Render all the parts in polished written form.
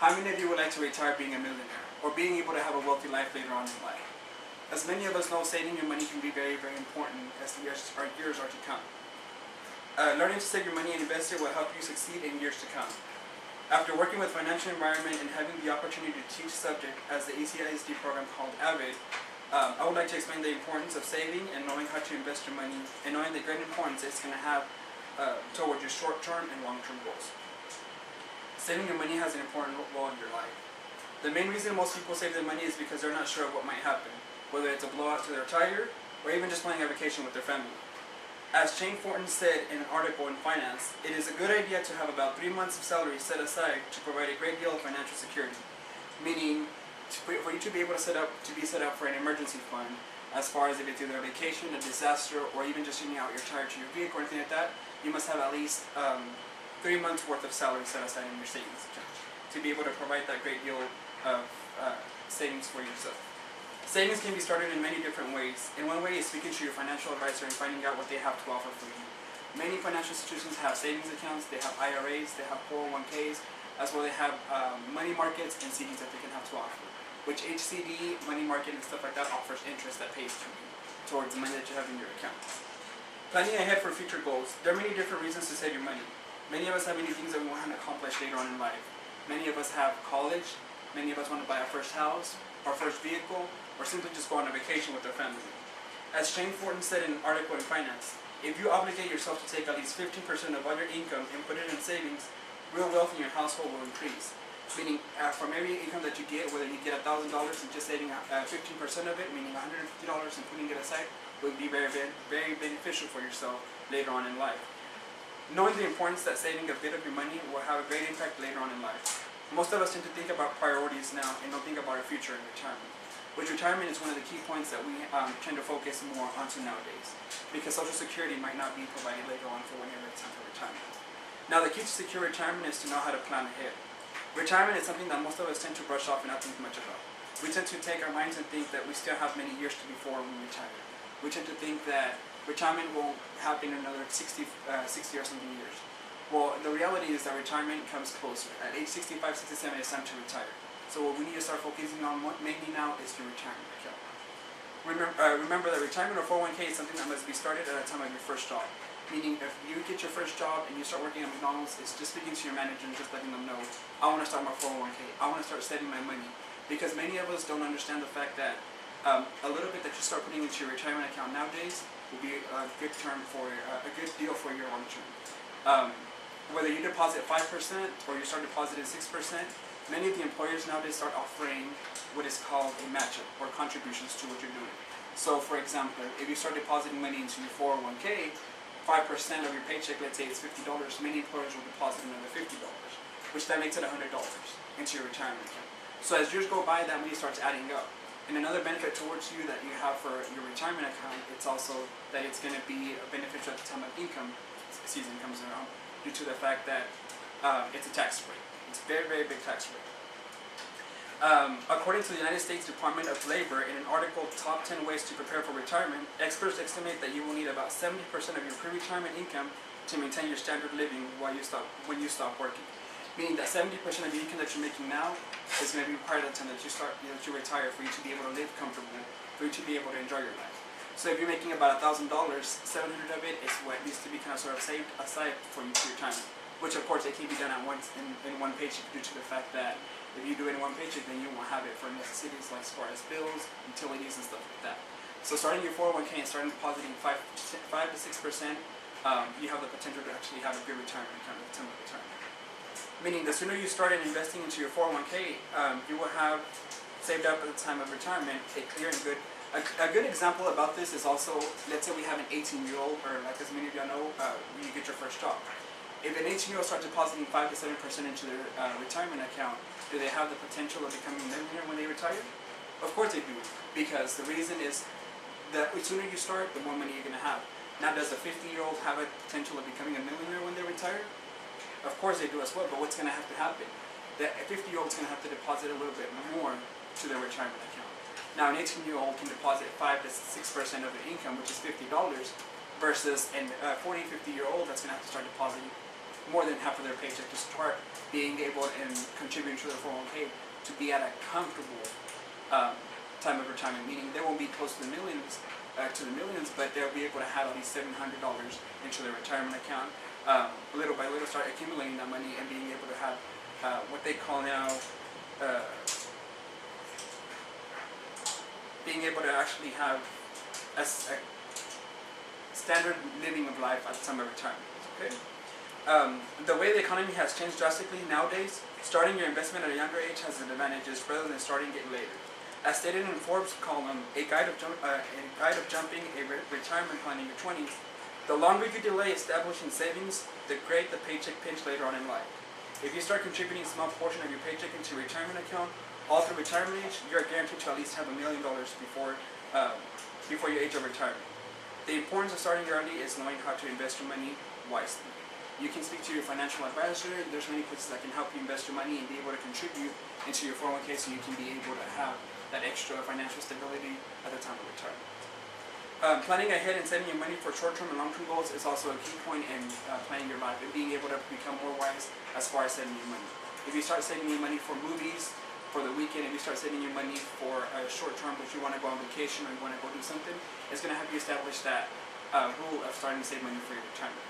How many of you would like to retire being a millionaire or being able to have a wealthy life later on in life? As many of us know, saving your money can be very, very important as the years are to come. Learning to save your money and invest it will help you succeed in years to come. After working with financial environment and having the opportunity to teach subject as the ACISD program called AVID, I would like to explain the importance of saving and knowing how to invest your money and knowing the great importance it's going to have towards your short-term and long-term goals. Saving your money has an important role in your life. The main reason most people save their money is because they're not sure of what might happen, whether it's a blowout to their tire or even just planning a vacation with their family. As Shane Fortin said in an article in Finance, it is a good idea to have about 3 months of salary set aside to provide a great deal of financial security, meaning for you to be able to be set up for an emergency fund, as far as if it's either a vacation, a disaster, or even just using out your tire to your vehicle or anything like that. You must have at least 3 months worth of salary set aside in your savings account to be able to provide that great deal of savings for yourself. Savings can be started in many different ways. In one way is speaking to your financial advisor and finding out what they have to offer for you. Many financial institutions have savings accounts, they have IRAs, they have 401ks, as well they have money markets and CDs that they can have to offer. Which each CD, money market, and stuff like that offers interest that pays to you towards the money that you have in your account. Planning ahead for future goals. There are many different reasons to save your money. Many of us have many things that we want to accomplish later on in life. Many of us have college, many of us want to buy our first house, our first vehicle, or simply just go on a vacation with their family. As Shane Fortin said in an article in Finance, if you obligate yourself to take at least 15% of all your income and put it in savings, real wealth in your household will increase. Meaning, from every income that you get, whether you get $1,000 and just saving 15% of it, meaning $150 and putting it aside, will be very, very, very beneficial for yourself later on in life. Knowing the importance that saving a bit of your money will have a great impact later on in life. Most of us tend to think about priorities now and don't think about our future in retirement. Which retirement is one of the key points that we tend to focus more onto nowadays, because Social Security might not be provided later on for whenever it's time for retirement. Now, the key to secure retirement is to know how to plan ahead. Retirement is something that most of us tend to brush off and not think much about. We tend to take our minds and think that we still have many years before we retire. We tend to think that retirement won't happen in another 60 or something years. Well, the reality is that retirement comes closer. At age 65, 67, it's time to retire. So what we need to start focusing on mainly now is your retirement account. Remember that retirement or 401k is something that must be started at the time of your first job. Meaning, if you get your first job and you start working at McDonald's, it's just speaking to your manager and just letting them know, I want to start my 401k, I want to start saving my money. Because many of us don't understand the fact that a little bit that you start putting into your retirement account nowadays will be a good deal for your long term. Whether you deposit 5% or you start depositing 6%, many of the employers nowadays start offering what is called a match-up or contributions to what you're doing. So, for example, if you start depositing money into your 401k, 5% of your paycheck, let's say it's $50, many employers will deposit another $50, which that makes it $100 into your retirement account. So as years go by, that money starts adding up. And another benefit towards you that you have for your retirement account, it's also that it's going to be beneficial at the time of income season comes around, due to the fact that it's a tax rate. It's a very, very big tax rate. According to the United States Department of Labor, in an article, Top 10 Ways to Prepare for Retirement, experts estimate that you will need about 70% of your pre-retirement income to maintain your standard living when you stop working. Meaning that 70% of the income that you're making now is going to be required at the time that you retire, for you to be able to live comfortably, for you to be able to enjoy your life. So if you're making about $1,000, 700 of it is what needs to be kind of sort of saved aside for you to retirement. Which of course it can be done at once in one paycheck, due to the fact that if you do it in one paycheck, then you won't have it for necessities like as far as bills, utilities, and stuff like that. So starting your 401k and starting depositing 5 to 6%, you have the potential to actually have a good retirement account at the time of retirement. Meaning the sooner you start investing into your 401k, you will have saved up at the time of retirement a clear and good. A good example about this is also, let's say we have an 18-year-old, or like as many of y'all know, when you get your first job. If an 18-year-old starts depositing 5 to 7% into their retirement account, do they have the potential of becoming a millionaire when they retire? Of course they do, because the reason is that the sooner you start, the more money you're going to have. Now, does a 50-year-old have a potential of becoming a millionaire when they retire? Of course they do as well, but what's going to have to happen? That a 50-year-old is going to have to deposit a little bit more to their retirement account. Now, an 18-year-old can deposit 5 to 6% of their income, which is $50, versus a 40, 50-year-old that's going to have to start depositing more than half of their paycheck to start being able and contributing to their 401k to be at a comfortable time of retirement, meaning they won't be close to the millions, but they'll be able to have at least $700 into their retirement account. Little by little, start accumulating that money and being able to have what they call now being able to actually have a standard living of life at the time of retirement. Okay. The way the economy has changed drastically nowadays, starting your investment at a younger age has advantages rather than starting it later. As stated in Forbes' column, a guide of jumping a retirement plan in your 20s, the longer you delay establishing savings, the greater the paycheck pinch later on in life. If you start contributing a small portion of your paycheck into your retirement account, all through retirement age, you are guaranteed to at least have $1 million before your age of retirement. The importance of starting early is knowing how to invest your money wisely. You can speak to your financial advisor. There's many places that can help you invest your money and be able to contribute into your 401k so you can be able to have that extra financial stability at the time of retirement. Planning ahead and setting your money for short-term and long-term goals is also a key point in planning your life and being able to become more wise as far as saving your money. If you start saving your money for movies, for the weekend, if you start saving your money for a short term, if you want to go on vacation or you want to go do something, it's going to help you establish that rule of starting to save money for your retirement.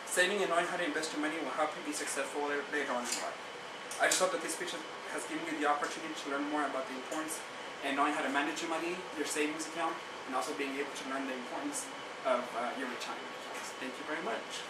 Saving and knowing how to invest your money will help you be successful later on in life. I just hope that this speech has given you the opportunity to learn more about the importance and knowing how to manage your money, your savings account, and also being able to learn the importance of your retirement accounts. Thank you very much.